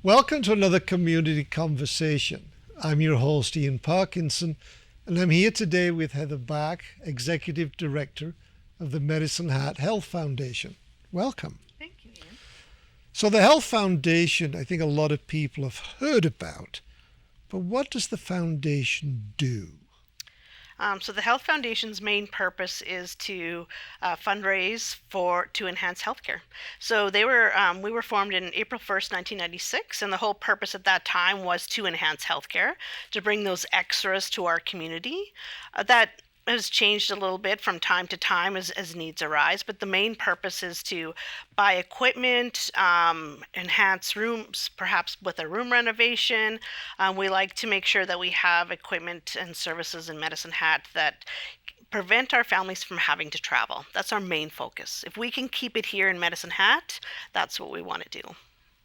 Welcome to another community conversation. I'm your host, Ian Parkinson, and I'm here today with Heather Bach, Executive Director of the Medicine Hat Health Foundation. Welcome. Thank you, Ian. So the Health Foundation, I think a lot of people have heard about, but what does the foundation do? So the Health Foundation's main purpose is to fundraise to enhance healthcare. So we were formed in April 1st, 1996, and the whole purpose at that time was to enhance healthcare, to bring those extras to our community. That has changed a little bit from time to time as needs arise, but the main purpose is to buy equipment, enhance rooms, perhaps with a room renovation. We like to make sure that we have equipment and services in Medicine Hat that prevent our families from having to travel. That's our main focus. If we can keep it here in Medicine Hat, that's what we want to do.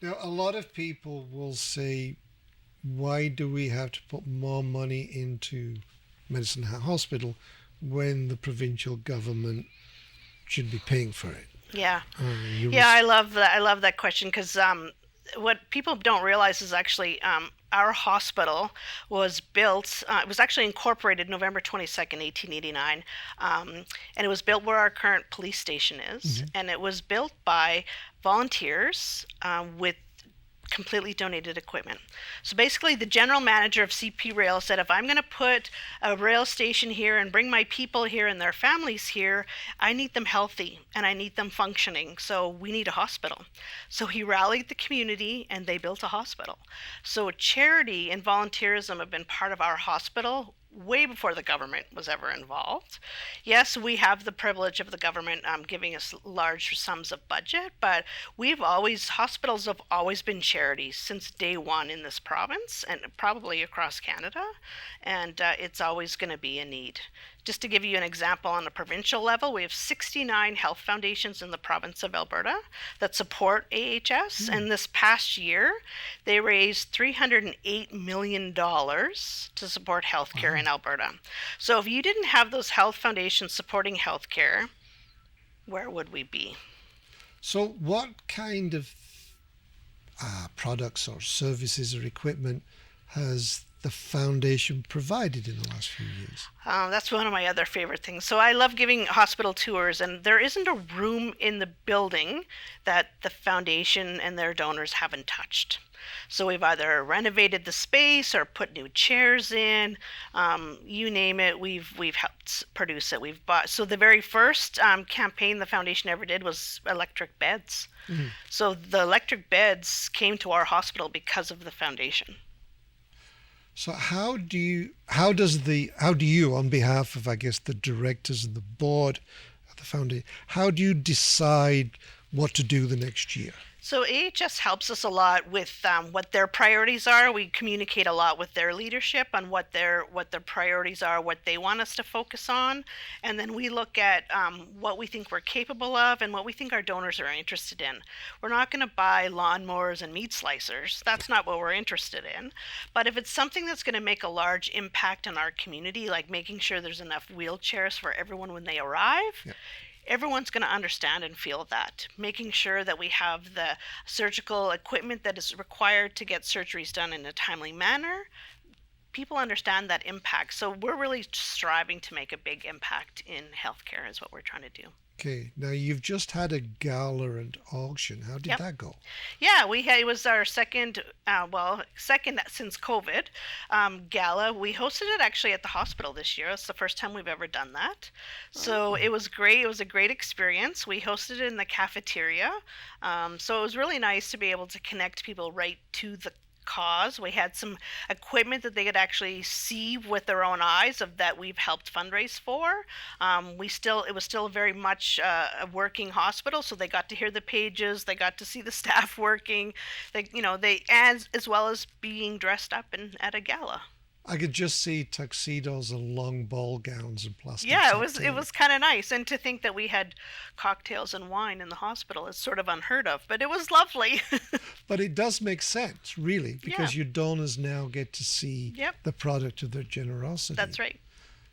Now, a lot of people will say, why do we have to put more money into Medicine Hat Hospital when the provincial government should be paying for it? Yeah. I love that. I love that question because what people don't realize is actually our hospital was built, it was actually incorporated November 22nd, 1889, and it was built where our current police station is, and it was built by volunteers with completely donated equipment. So basically the general manager of CP Rail said, if I'm going to put a rail station here and bring my people here and their families here, I need them healthy and I need them functioning. So we need a hospital. So he rallied the community and they built a hospital. So charity and volunteerism have been part of our hospital way before the government was ever involved. Yes, we have the privilege of the government giving us large sums of budget, but hospitals have always been charities since day one in this province and probably across Canada, and it's always going to be a need. Just to give you an example, on a provincial level, we have 69 health foundations in the province of Alberta that support AHS. And this past year, they raised $308 million to support healthcare in Alberta. So if you didn't have those health foundations supporting healthcare, where would we be? So what kind of products or services or equipment has the foundation provided in the last few years? That's one of my other favorite things. So I love giving hospital tours, and there isn't a room in the building that the foundation and their donors haven't touched. So we've either renovated the space or put new chairs in. You name it, we've helped produce it. We've bought. So the very first campaign the foundation ever did was electric beds. So the electric beds came to our hospital because of the foundation. So how do you, on behalf of, I guess, the directors and the board of the foundation, how do you decide what to do the next year? So AHS helps us a lot with what their priorities are. We communicate a lot with their leadership on what their priorities are, what they want us to focus on, and then we look at what we think we're capable of and what we think our donors are interested in. We're not going to buy lawnmowers and meat slicers. That's not what we're interested in. But if it's something that's going to make a large impact on our community, like making sure there's enough wheelchairs for everyone when they arrive, everyone's going to understand and feel that. Making sure that we have the surgical equipment that is required to get surgeries done in a timely manner. People understand that impact. So we're really striving to make a big impact in healthcare is what we're trying to do. Okay, now you've just had a gala and auction. How did that go? Yeah, it was our second since COVID gala. We hosted it actually at the hospital this year. It's the first time we've ever done that. So it was great. It was a great experience. We hosted it in the cafeteria. So it was really nice to be able to connect people right to the cause. We had some equipment that they could actually see with their own eyes of that we've helped fundraise for. It was still very much a working hospital, so they got to hear the pages, they got to see the staff working, as well as being dressed up at a gala. I could just see tuxedos and long ball gowns and plastic. Yeah, it was kind of nice, and to think that we had cocktails and wine in the hospital is sort of unheard of, but it was lovely. But it does make sense, really, because your donors now get to see the product of their generosity. That's right.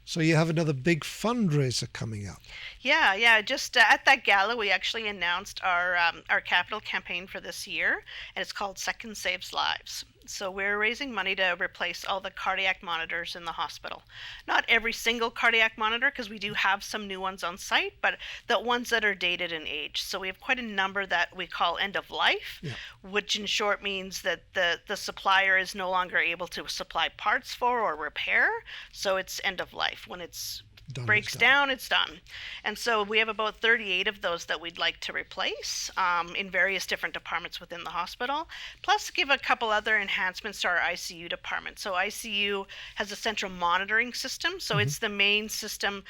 So you have another big fundraiser coming up. Yeah. Just at that gala, we actually announced our capital campaign for this year, and it's called Second Saves Lives. So we're raising money to replace all the cardiac monitors in the hospital. Not every single cardiac monitor, because we do have some new ones on site, but the ones that are dated in age. So we have quite a number that we call end of life, Yeah. which in short means that the supplier is no longer able to supply parts for or repair. So it's end of life. When it's Done, breaks it's done. down, it's done. And so we have about 38 of those that we'd like to replace in various different departments within the hospital, plus give a couple other enhancements to our ICU department. So ICU has a central monitoring system, so it's the main system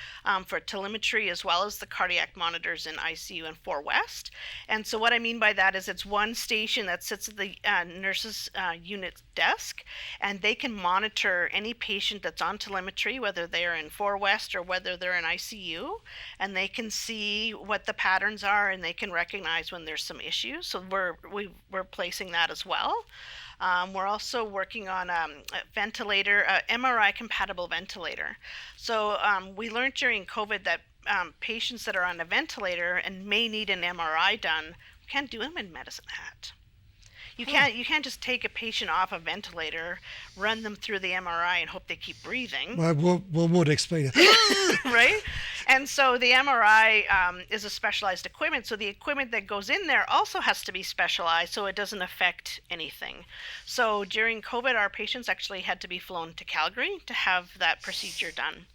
for telemetry as well as the cardiac monitors in ICU and 4 West. And so what I mean by that is it's one station that sits at the nurses unit desk, and they can monitor any patient that's on telemetry, whether they're in 4 West or whether they're in ICU, and they can see what the patterns are and they can recognize when there's some issues. So we're placing that as well. We're also working on a ventilator, MRI compatible ventilator. So we learned during COVID that patients that are on a ventilator and may need an MRI done, we can't do them in Medicine Hat. You can't just take a patient off a ventilator, run them through the MRI, and hope they keep breathing. Well, one would explain it. Right? And so the MRI is a specialized equipment. So the equipment that goes in there also has to be specialized so it doesn't affect anything. So during COVID, our patients actually had to be flown to Calgary to have that procedure done.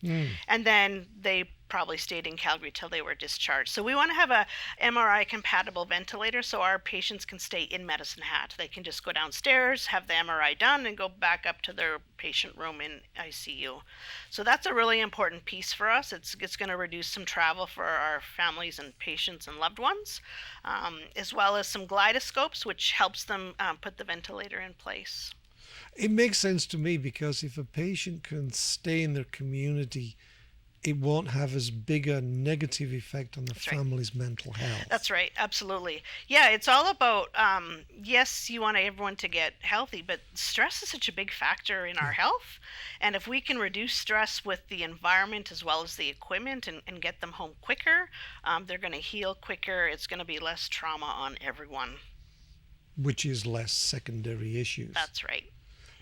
And then they probably stayed in Calgary till they were discharged. So we want to have a MRI compatible ventilator so our patients can stay in Medicine Hat. They can just go downstairs, have the MRI done, and go back up to their patient room in ICU. So that's a really important piece for us. It's going to reduce some travel for our families and patients and loved ones, as well as some glidoscopes, which helps them put the ventilator in place. It makes sense to me because if a patient can stay in their community, it won't have as big a negative effect on the family's mental health. That's right. Absolutely. Yeah, it's all about, yes, you want everyone to get healthy, but stress is such a big factor in our health. And if we can reduce stress with the environment as well as the equipment and get them home quicker, they're going to heal quicker. It's going to be less trauma on everyone. Which is less secondary issues. That's right.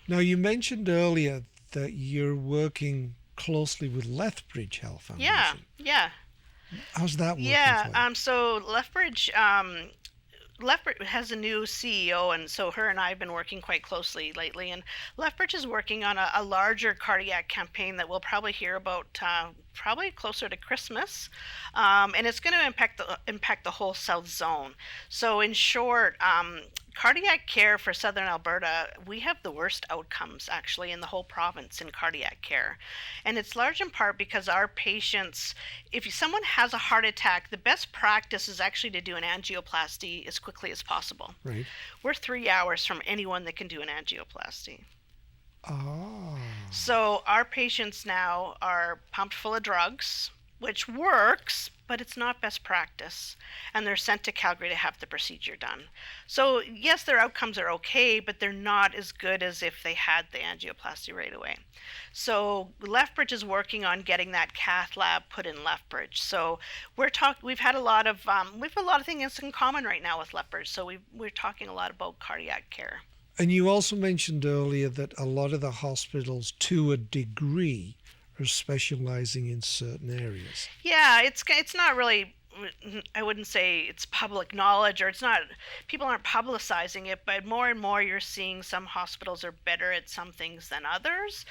Now, you mentioned earlier that you're working closely with Lethbridge Health Foundation. Yeah. How's that working? So Lethbridge has a new CEO, and so her and I have been working quite closely lately. And Lethbridge is working on a larger cardiac campaign that we'll probably hear about probably closer to Christmas, and it's going to impact the whole South Zone. So in short, cardiac care for Southern Alberta, we have the worst outcomes actually in the whole province in cardiac care. And it's large in part because our patients, if someone has a heart attack, the best practice is actually to do an angioplasty as quickly as possible. Right. We're 3 hours from anyone that can do an angioplasty. Oh. So our patients now are pumped full of drugs, which works, but it's not best practice. And they're sent to Calgary to have the procedure done. So yes, their outcomes are okay, but they're not as good as if they had the angioplasty right away. So Lethbridge is working on getting that cath lab put in Lethbridge. So we've had a lot of things in common right now with Lethbridge. So we're talking a lot about cardiac care. And you also mentioned earlier that a lot of the hospitals, to a degree, are specializing in certain areas. Yeah, it's not really, I wouldn't say it's public knowledge, or it's not, people aren't publicizing it, but more and more you're seeing some hospitals are better at some things than others.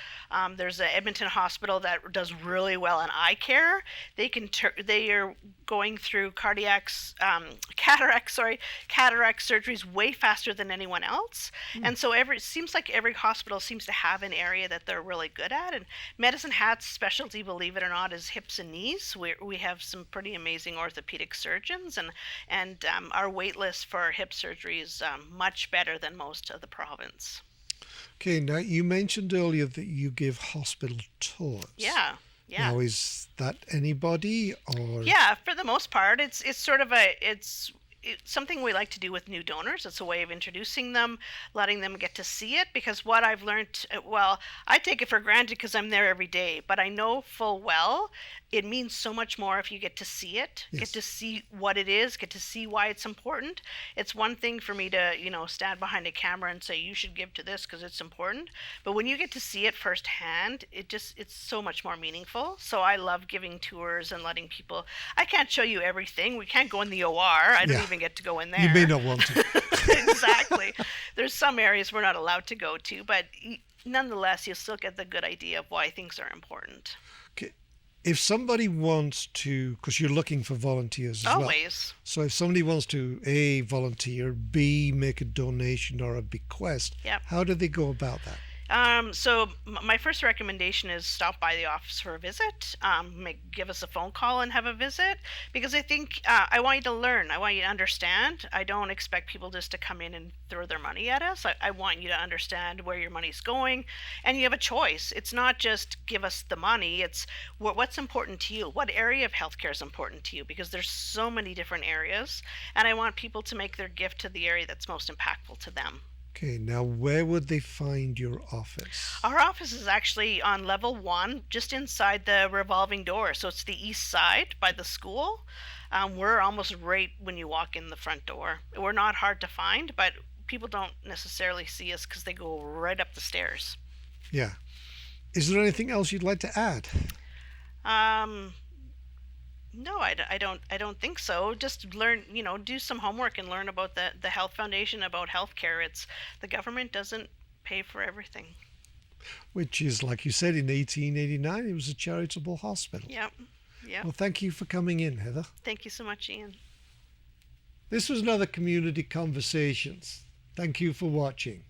There's an Edmonton hospital that does really well in eye care. They are going through cataract surgeries way faster than anyone else. And so it seems like every hospital seems to have an area that they're really good at. And Medicine Hat's specialty, believe it or not, is hips and knees. We have some pretty amazing orthopedic surgeons, and our wait list for hip surgery is much better than most of the province. Okay, now you mentioned earlier that you give hospital tours. Yeah. Now, is that anybody or? Yeah, for the most part, it's something we like to do with new donors. It's a way of introducing them, letting them get to see it. Because what I've learned, well, I take it for granted because I'm there every day, but I know full well it means so much more if you get to see it, Yes. get to see what it is, get to see why it's important. It's one thing for me to, stand behind a camera and say you should give to this because it's important, but when you get to see it firsthand, it's so much more meaningful. So I love giving tours and letting people. I can't show you everything. We can't go in the OR. I don't even get to go in there. You may not want to. Exactly. There's some areas we're not allowed to go to, but nonetheless, you'll still get the good idea of why things are important. Okay. If somebody wants to, because you're looking for volunteers as well. Always. So if somebody wants to, A, volunteer, B, make a donation or a bequest, Yep. how do they go about that? So my first recommendation is stop by the office for a visit. Give us a phone call and have a visit, because I think I want you to learn. I want you to understand. I don't expect people just to come in and throw their money at us. I want you to understand where your money's going, and you have a choice. It's not just give us the money. It's what's important to you. What area of healthcare is important to you? Because there's so many different areas, and I want people to make their gift to the area that's most impactful to them. Okay, now where would they find your office? Our office is actually on level 1, just inside the revolving door. So it's the east side by the school. We're almost right when you walk in the front door. We're not hard to find, but people don't necessarily see us because they go right up the stairs. Yeah. Is there anything else you'd like to add? No, I don't think so. Just learn, do some homework and learn about the Health Foundation, about healthcare. The government doesn't pay for everything. Which is, like you said, in 1889, it was a charitable hospital. Yep. Well, thank you for coming in, Heather. Thank you so much, Ian. This was another Community Conversations. Thank you for watching.